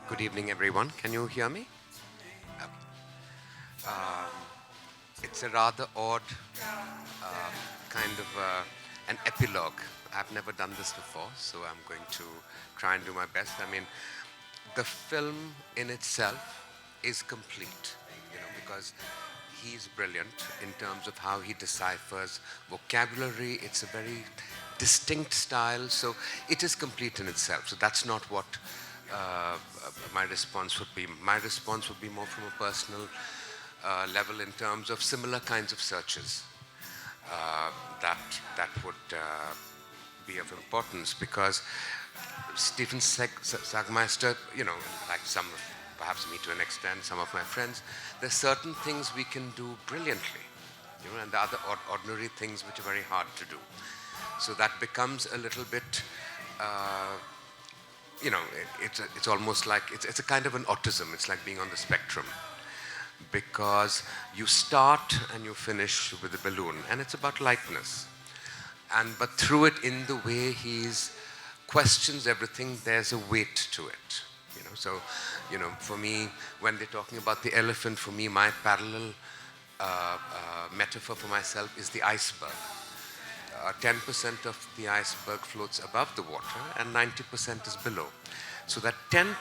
Good evening, everyone. Can you hear me? Okay. Um, it's a rather odd kind of an epilogue. I've never done this before, so I'm going to try and do my best. I mean, the film in itself is complete, because he's brilliant in terms of how he deciphers vocabulary. It's a very distinct style, so it is complete in itself. So that's not what my response would be. My response would be more from a personal level in terms of similar kinds of searches uh, that would be of importance because Stephen Sagmeister, like some, perhaps me to an extent, some of my friends, there's certain things we can do brilliantly, and the other ordinary things which are very hard to do. So that becomes a little bit, uh, it's almost like it's a kind of an autism. It's like being on the spectrum because you start and you finish with a balloon, and it's about lightness. And but through it, in the way he's questions everything, there's a weight to it. So for me, when they're talking about the elephant, for me, my parallel metaphor for myself is the iceberg. 10% of the iceberg floats above the water and 90% is below. So that 10%,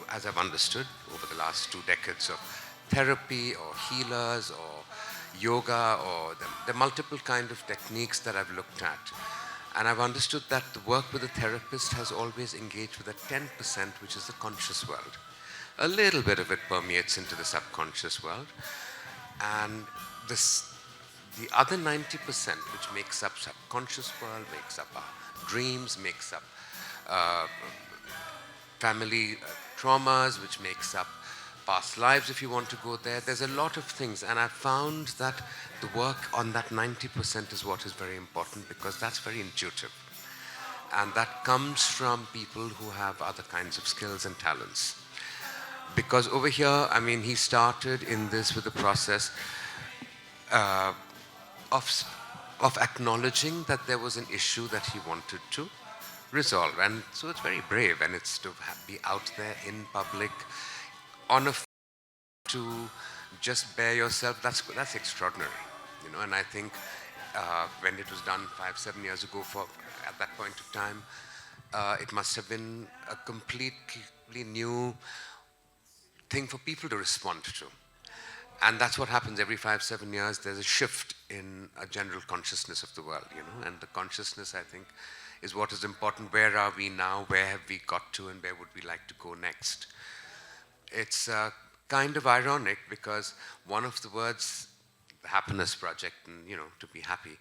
as I've understood over the last 2 decades of therapy or healers or yoga or the multiple kind of techniques that I've looked at, and I've understood that the work with a therapist has always engaged with a 10%, which is the conscious world. A little bit of it permeates into the subconscious world, and this the other 90%, which makes up subconscious world, makes up our dreams, makes up uh, family traumas, which makes up past lives, if you want to go there. There's a lot of things, and I found that the work on that 90% is what is very important because that's very intuitive. And that comes from people who have other kinds of skills and talents. Because over here, I mean, he started in this with a process uh, of, of acknowledging that there was an issue that he wanted to resolve. And so it's very brave, and it's to be out there in public on a to just bear yourself. That's extraordinary, And I think when it was done 5, 7 years ago, for at that point of time, it must have been a completely new thing for people to respond to. And that's what happens every 5, 7 years. There's a shift in a general consciousness of the world, And the consciousness, I think, is what is important. Where are we now? Where have we got to? And where would we like to go next? It's kind of ironic because one of the words, the happiness project, and to be happy,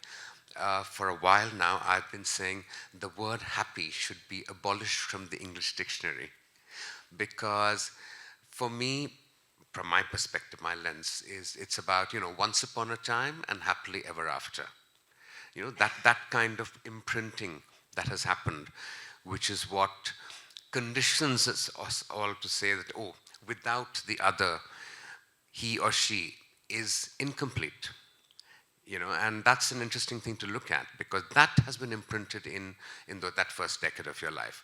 for a while now I've been saying the word happy should be abolished from the English dictionary because for me, from my perspective, my lens is it's about once upon a time and happily ever after. That kind of imprinting that has happened, which is what conditions us all to say that, oh, without the other, he or she is incomplete. And that's an interesting thing to look at because that has been imprinted in that first decade of your life.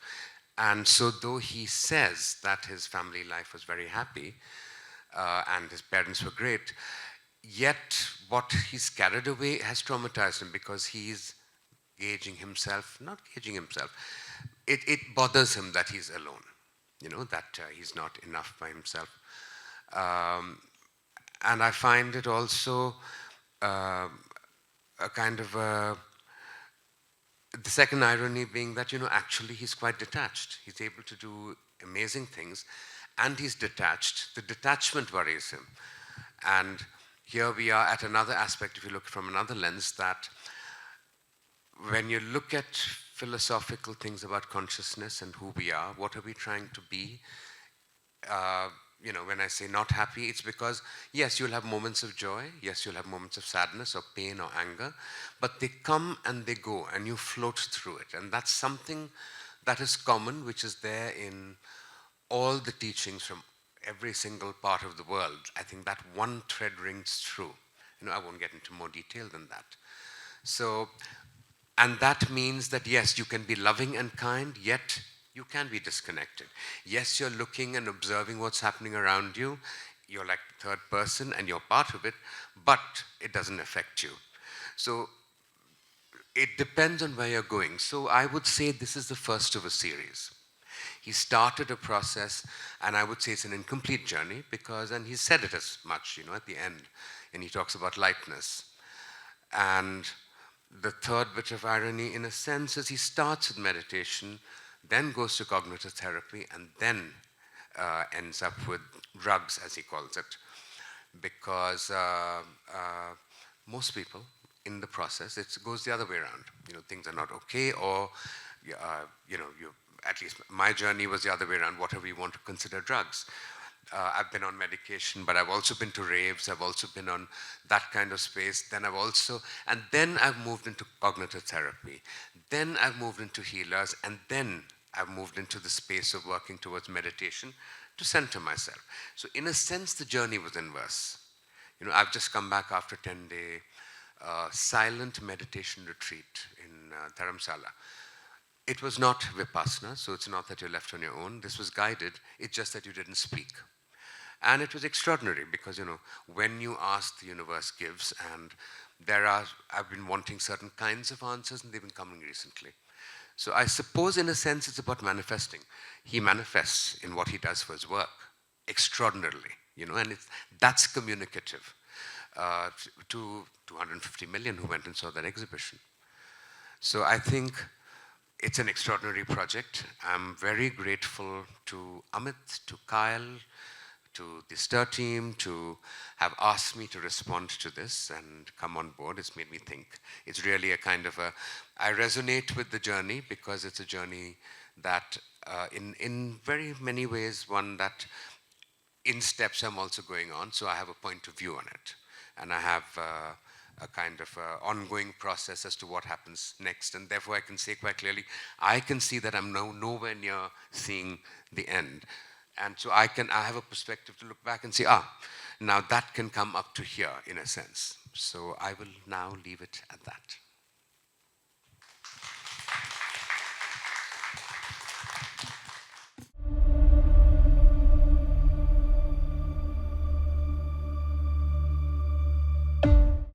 And so though he says that his family life was very happy and his parents were great, yet what he's carried away has traumatized him because he's not gauging himself. It bothers him that he's alone, that he's not enough by himself. Um, and I find it also uh, a kind of the second irony being that, actually he's quite detached. He's able to do amazing things and he's detached. The detachment worries him. And here we are at another aspect, if you look from another lens, that when you look at philosophical things about consciousness and who we are, what are we trying to be? When I say not happy, it's because, yes, you'll have moments of joy, yes, you'll have moments of sadness or pain or anger, but they come and they go and you float through it. And that's something that is common, which is there in all the teachings from every single part of the world. I think that one thread rings true. I won't get into more detail than that. So, and that means that, yes, you can be loving and kind, yet You can be disconnected. Yes, you're looking and observing what's happening around you. You're like the third person and you're part of it, but it doesn't affect you. So it depends on where you're going. So I would say this is the first of a series. He started a process, and I would say it's an incomplete journey because, and he said it as much, at the end, and he talks about lightness. And the third bit of irony, in a sense, is he starts with meditation, then goes to cognitive therapy, and then ends up with drugs, as he calls it, because most people in the process, it goes the other way around. Things are not okay, or you. At least my journey was the other way around. Whatever you want to consider drugs. I've been on medication, but I've also been to raves. I've also been on that kind of space. Then I've moved into cognitive therapy. Then I've moved into healers, and then I've moved into the space of working towards meditation to center myself. So in a sense, the journey was inverse. I've just come back after 10-day silent meditation retreat in Dharamsala. It was not Vipassana, so it's not that you're left on your own. This was guided. It's just that you didn't speak. And it was extraordinary because, when you ask, the universe gives, and I've been wanting certain kinds of answers, and they've been coming recently. So I suppose, in a sense, it's about manifesting. He manifests in what he does for his work, extraordinarily, and that's communicative to 250 million who went and saw that exhibition. So I think it's an extraordinary project. I'm very grateful to Amit, to Kyle, to the STIR team to have asked me to respond to this and come on board. It's made me think. It's really I resonate with the journey because it's a journey that in very many ways, one that in steps I'm also going on, so I have a point of view on it. And I have a kind of ongoing process as to what happens next. And therefore, I can say quite clearly, I can see that I'm now nowhere near seeing the end. And so I have a perspective to look back and say, now that can come up to here, in a sense. So I will now leave it at that.